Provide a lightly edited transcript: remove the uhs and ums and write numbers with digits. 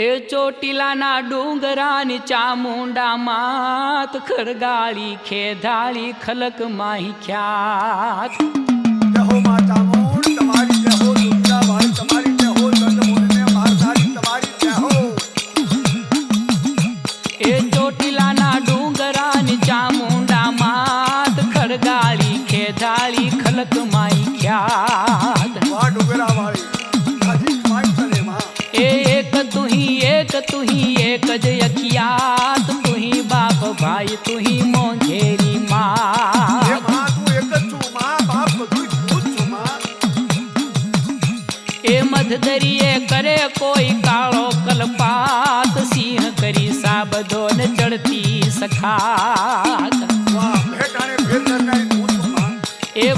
એ ચોટીલાના ડુંગરાની ચામુંડા માત ખરગાળી ખેધાળી ખલક માહી ખ્યાત જય હો માં ચામુંડ તમારી જય હો દુર્ગા વાળી તમારી જય હો ચંદ્રમુનિને મારધારી તમારી જય હો એ ચોટીલાના ડુંગરાની ચામુંડા માત ખરગાળી ખેધાળી ખલક માહી ખ્યાત વાહ ડુંગરા વાળી હાજી માઈ કરે માં एक तू ही एक ज अखियात तू ही बाप भाई तू ही मोंघेरी माँ એ માં તું એક જ છું માં બાપ બધું તું જ છું માં ए मधदरिये करे कोई कालो कलपात सिंह करी साबदो न चढ़ती सखात વાહ ભેટાણે ભેર કરનારી તું છું માં ए